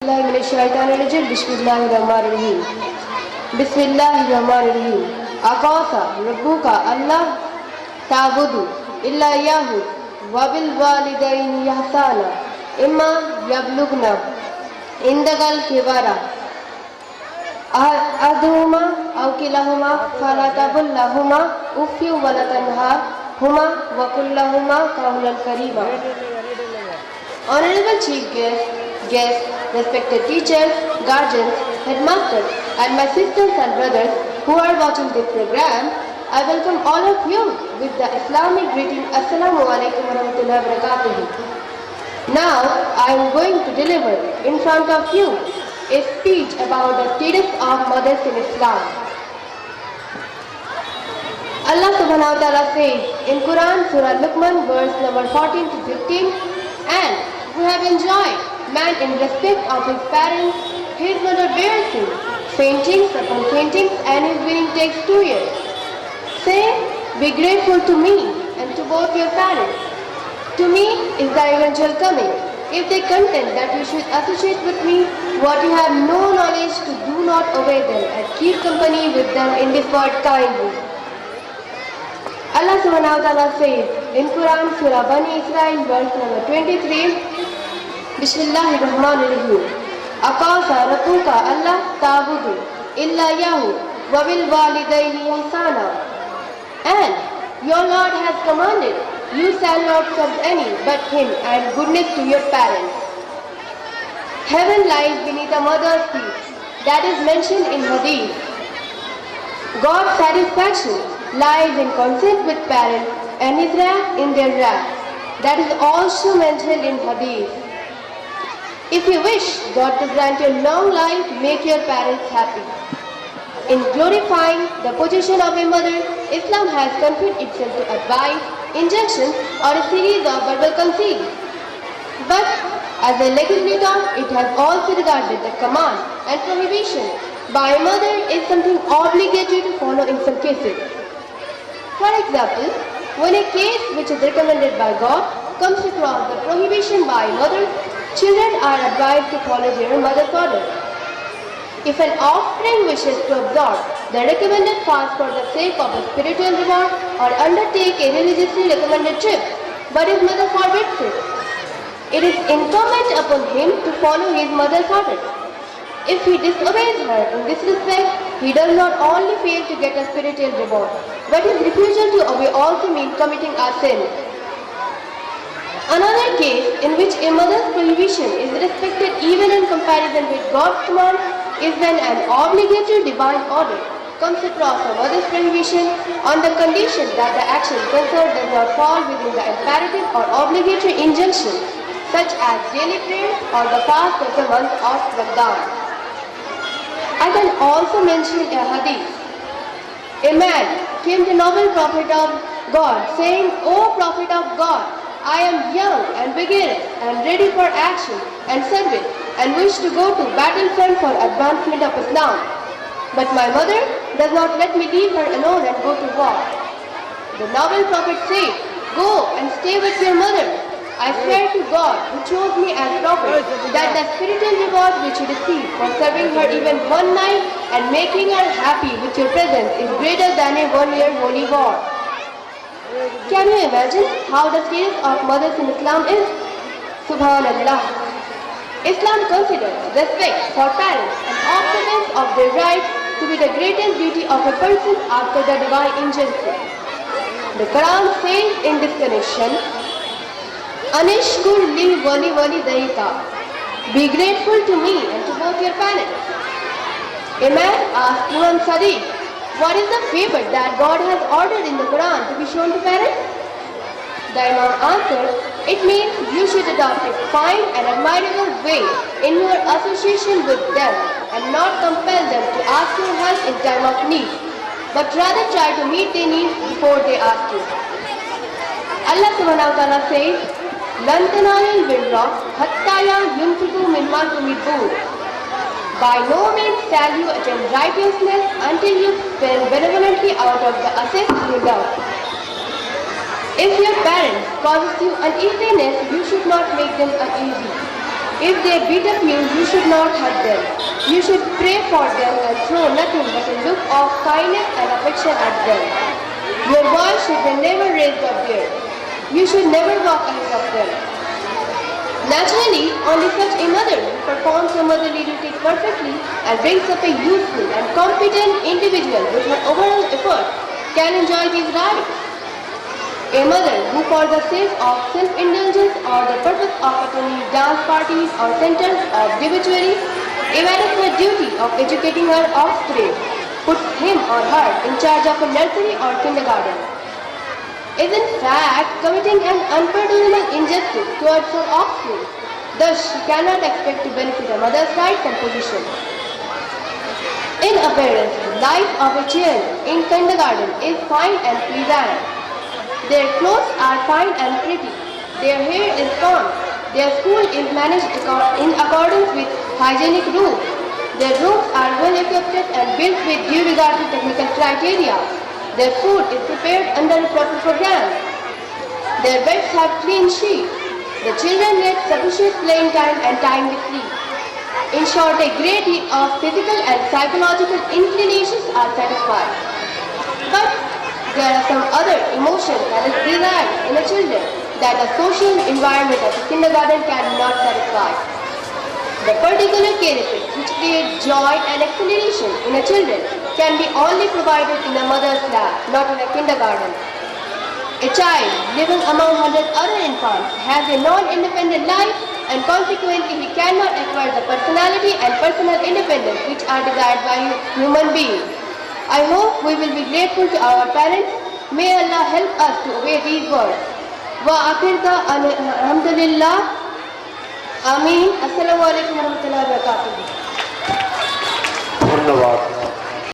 billahi minash shaitanir rajim. Bismillahir rahmanir rahim. Bismillahir rahmanir rahim. Aqasa rabbuka Allah ta'budu illa iyyahu wa bil walidayni ihsana. Imma yablugna indakal kibara ahaduhuma aw kilahuma fala taqul lahuma uffin wa la tanharhuma wa qul lahuma qawlan karima. Honorable Chief Guest, respected teachers, guardians, headmasters, and my sisters and brothers who are watching this program, I welcome all of you with the Islamic greeting, Assalamu alaikum wa rahmatullahi wa barakatuh. Now, I am going to deliver in front of you a speech about the status of mothers in Islam. Allah subhanahu wa ta'ala says in Quran, Surah Luqman, verse number 14 to 15, and we have enjoined man in respect of his parents, his mother bears him, faintings upon faintings, and his weaning takes 2 years. Say, be grateful to me and to both your parents. To me is the eventual coming. If they contend that you should associate with me what you have no knowledge to, do not obey them and keep company with them in this word kindly. Allah subhanahu wa ta'ala says in Quran, Surah Bani Israel, verse number 23, Bismillahir Rahmanir Rahim. Aqasa rabbuka Allah ta'budu illa iyyahu wa bil walidayni ihsana. And your Lord has commanded, you shall not serve any but Him, and goodness to your parents. Heaven lies beneath a mother's feet. That is mentioned in Hadith. God's satisfaction lies in consent with parents and His wrath in their wrath. That is also mentioned in Hadith. If you wish God to grant you long life, make your parents happy. In glorifying the position of a mother, Islam has confined itself to advice, injunctions, or a series of verbal conceits. But as a legislator, it has also regarded the command and prohibition by a mother is something obligatory to follow in some cases. For example, when a case which is recommended by God comes across the prohibition by a mother, children are advised to follow their mother's order. If an offspring wishes to observe the recommended fast for the sake of a spiritual reward or undertake a religiously recommended trip, but his mother forbids it, it is incumbent upon him to follow his mother's order. If he disobeys her in this respect, he does not only fail to get a spiritual reward, but his refusal to obey also means committing a sin. Another case in which a mother's prohibition is respected even in comparison with God's command is when an obligatory divine order comes across a mother's prohibition on the condition that the action concerned does not fall within the imperative or obligatory injunction, such as daily prayer or the fast of the month of Ramadan. I can also mention a hadith. A man came to noble prophet of God saying, O prophet of God, I am young and vigorous and ready for action and service and wish to go to battlefront for advancement of Islam. But my mother does not let me leave her alone and go to war. The noble prophet said, go and stay with your mother. I swear to God, who chose me as prophet, that the spiritual reward which you receive for serving her even one night and making her happy with your presence is greater than a 1-year holy war. Can you imagine how the status of mothers in Islam is? Subhanallah. Islam considers respect for parents and observance of their rights to be the greatest duty of a person after the divine injunction. The Quran says in this connection, Anishkur li wali wali daika. Be grateful to me and to both your parents. A man asked Imam Sadiq, what is the favor that God has ordered in the Quran to be shown to parents? The Imam answered, it means you should adopt a fine and admirable way in your association with them and not compel them to ask your help in time of need, but rather try to meet their needs before they ask you. Allah subhanahu wa ta'ala says, لَن تَنَالُوا الْبِرَّ حَتَّى يُنْفِقُوا مِمَّا تُحِبُّونَ. By no means shall you attain righteousness until you spend benevolently out of the assets you love. If your parents causes you uneasiness, you should not make them uneasy. If they beat up you, you should not hurt them. You should pray for them and throw nothing but a look of kindness and affection at them. Your voice should be never raised up there. You should never walk ahead of them. Naturally, only such a mother who performs her motherly duties perfectly and brings up a useful and competent individual with her overall effort can enjoy these rights. A mother who for the sake of self-indulgence or the purpose of attending dance parties or centers of debauchery evades her duty of educating her offspring, puts him or her in charge of a nursery or kindergarten, is in fact committing an unpardonable injustice towards her offspring. Thus, she cannot expect to benefit a mother's rights and position. In appearance, the life of a child in kindergarten is fine and pleasant. Their clothes are fine and pretty. Their hair is combed. Their school is managed in accordance with hygienic rules. Their rooms are well equipped and built with due regard to technical criteria. Their food is prepared under a proper program. Their beds have clean sheets. The children get sufficient playing time and time to sleep. In short, a great deal of physical and psychological inclinations are satisfied. But there are some other emotions that is desired in a children that the social environment of a kindergarten cannot satisfy. The particular characteristics which create joy and exhilaration in a children can be only provided in a mother's lap, not in a kindergarten. A child living among 100 other infants has a non-independent life and consequently he cannot acquire the personality and personal independence which are desired by human beings. I hope we will be grateful to our parents. May Allah help us to obey these words. Wa akhirda alhamdulillah. Ameen. Assalamu alaikum wa rahmatullahi wa barakatuh. ধন্যবাদ।